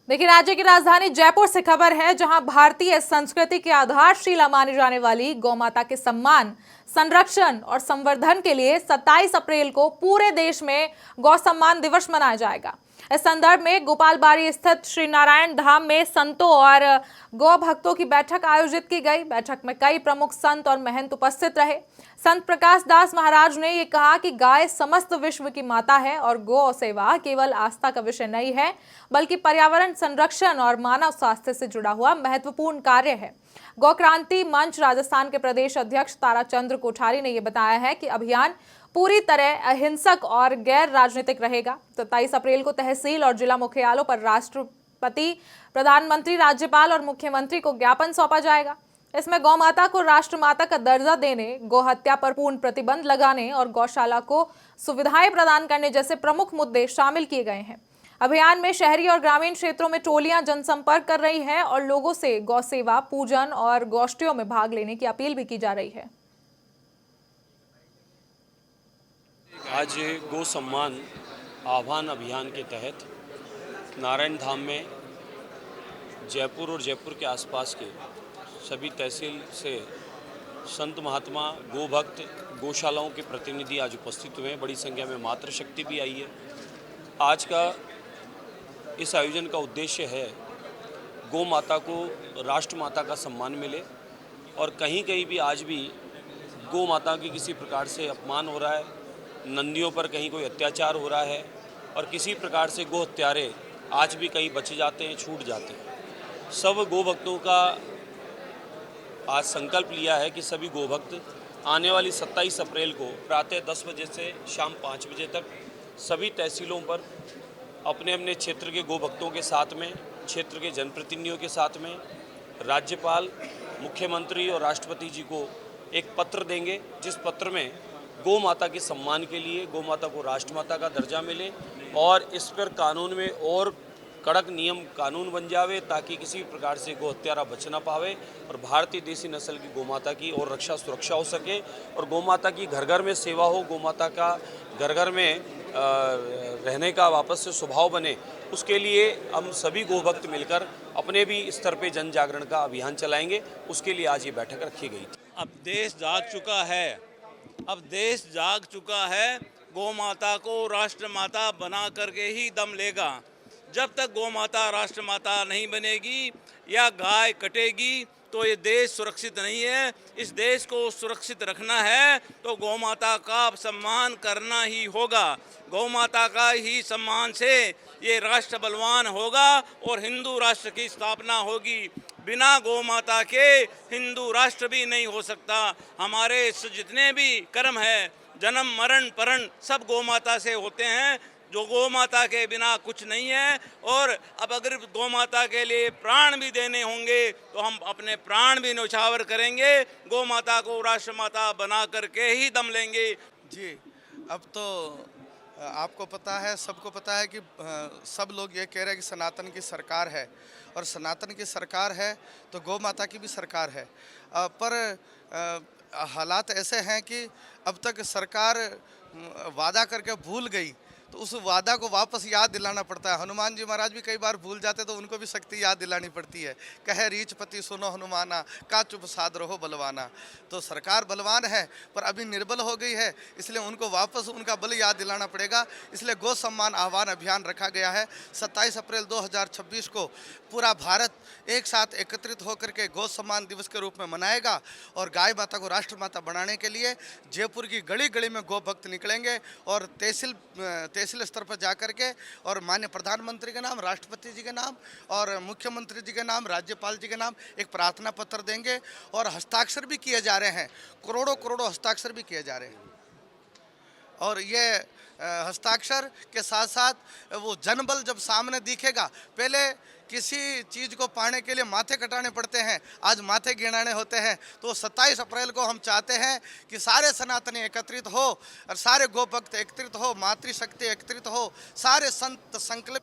देखिए, राज्य की राजधानी जयपुर से खबर है, जहां भारतीय संस्कृति की आधारशिला मानी जाने वाली गौमाता के सम्मान, संरक्षण और संवर्धन के लिए 27 अप्रैल को पूरे देश में गौ सम्मान दिवस मनाया जाएगा। इस संदर्भ में गोपालबाड़ी स्थित श्री नारायण धाम में संतों और गौ भक्तों की बैठक आयोजित की गई। बैठक में कई प्रमुख संत और महंत उपस्थित रहे। संत प्रकाश दास महाराज ने ये कहा कि गाय समस्त विश्व की माता है और गौ सेवा केवल आस्था का विषय नहीं है, बल्कि पर्यावरण संरक्षण और मानव स्वास्थ्य से जुड़ा हुआ महत्वपूर्ण कार्य है। गौ क्रांति मंच राजस्थान के प्रदेश अध्यक्ष ताराचंद्र कोठारी ने यह बताया है कि अभियान पूरी तरह अहिंसक और गैर राजनीतिक रहेगा। 27 अप्रैल को तहसील और जिला मुख्यालयों पर राष्ट्रपति, प्रधानमंत्री, राज्यपाल और मुख्यमंत्री को ज्ञापन सौंपा जाएगा। इसमें गौ माता को राष्ट्रमाता का दर्जा देने, गौ हत्या पर पूर्ण प्रतिबंध लगाने और गौशाला को सुविधाएं प्रदान करने जैसे प्रमुख मुद्दे शामिल किए गए हैं। अभियान में शहरी और ग्रामीण क्षेत्रों में टोलियां जनसंपर्क कर रही हैं और लोगों से गौ सेवा, पूजन और गोष्ठियों में भाग लेने की अपील भी की जा रही है। आज गौ सम्मान आह्वान अभियान के तहत नारायण धाम में जयपुर और जयपुर के आसपास के सभी तहसील से संत महात्मा, गो भक्त, गौशालाओं के प्रतिनिधि आज उपस्थित हुए हैं। बड़ी संख्या में मातृशक्ति भी आई है। आज का इस आयोजन का उद्देश्य है गौ माता को राष्ट्रमाता का सम्मान मिले और कहीं कहीं भी आज भी गौ माता की किसी प्रकार से अपमान हो रहा है, नंदियों पर कहीं कोई अत्याचार हो रहा है और किसी प्रकार से गो हत्यारे आज भी कहीं बचे जाते हैं, छूट जाते हैं। सब गो भक्तों का आज संकल्प लिया है कि सभी गो भक्त आने वाली 27 अप्रैल को प्रातः 10 बजे से शाम 5 बजे तक सभी तहसीलों पर अपने अपने क्षेत्र के गो भक्तों के साथ में, क्षेत्र के जनप्रतिनिधियों के साथ में राज्यपाल, मुख्यमंत्री और राष्ट्रपति जी को एक पत्र देंगे, जिस पत्र में गौ माता के सम्मान के लिए गौ माता को राष्ट्रमाता का दर्जा मिले और इस पर कानून में और कड़क नियम कानून बन जावे, ताकि किसी प्रकार से गो हत्यारा बच ना पावे और भारतीय देसी नस्ल की गौ माता की और रक्षा सुरक्षा हो सके और गौ माता की घर घर में सेवा हो, गौ माता का घर घर में रहने का वापस से स्वभाव बने। उसके लिए हम सभी गो भक्त मिलकर अपने भी स्तर पे जन जागरण का अभियान चलाएंगे। उसके लिए आज ये बैठक रखी गई थी। अब देश जाग चुका है, अब देश जाग चुका है। गौ माता को राष्ट्रमाता बना करके ही दम लेगा। जब तक गौ माता राष्ट्रमाता नहीं बनेगी या गाय कटेगी तो ये देश सुरक्षित नहीं है। इस देश को सुरक्षित रखना है तो गौ माता का सम्मान करना ही होगा। गौ माता का ही सम्मान से ये राष्ट्र बलवान होगा और हिंदू राष्ट्र की स्थापना होगी। बिना गौ माता के हिंदू राष्ट्र भी नहीं हो सकता। हमारे जितने भी कर्म है, जन्म मरण परण, सब गौ माता से होते हैं। जो गौ माता के बिना कुछ नहीं है और अब अगर गौ माता के लिए प्राण भी देने होंगे तो हम अपने प्राण भी न्यौछावर करेंगे। गौ माता को राष्ट्रमाता बना करके ही दम लेंगे। जी, अब तो आपको पता है, सबको पता है कि सब लोग ये कह रहे हैं कि सनातन की सरकार है और सनातन की सरकार है तो गौ माता की भी सरकार है। पर हालात ऐसे हैं कि अब तक सरकार वादा करके भूल गई तो उस वादा को वापस याद दिलाना पड़ता है। हनुमान जी महाराज भी कई बार भूल जाते तो उनको भी शक्ति याद दिलानी पड़ती है। कहे रीछपति सुनो हनुमाना, का चुप साध रहो बलवाना। तो सरकार बलवान है पर अभी निर्बल हो गई है, इसलिए उनको वापस उनका बल याद दिलाना पड़ेगा। इसलिए गौ सम्मान आह्वान अभियान रखा गया है। 27 अप्रैल 2026 को पूरा भारत एक साथ एकत्रित होकर के गौ सम्मान दिवस के रूप में मनाएगा और गाय माता को राष्ट्रमाता बनाने के लिए जयपुर की गली गली में गौ भक्त निकलेंगे और तहसील स्तर पर जाकर के और माननीय प्रधानमंत्री के नाम, राष्ट्रपति जी के नाम और मुख्यमंत्री जी के नाम, राज्यपाल जी के नाम एक प्रार्थना पत्र देंगे और हस्ताक्षर भी किए जा रहे हैं। करोड़ों करोड़ों हस्ताक्षर भी किए जा रहे हैं और ये हस्ताक्षर के साथ साथ वो जनबल जब सामने दिखेगा, पहले किसी चीज़ को पाने के लिए माथे कटाने पड़ते हैं, आज माथे गिराने होते हैं। तो 27 अप्रैल को हम चाहते हैं कि सारे सनातनी एकत्रित हो और सारे गो भक्त एकत्रित हो, मातृशक्ति एकत्रित हो, सारे संत संकल्प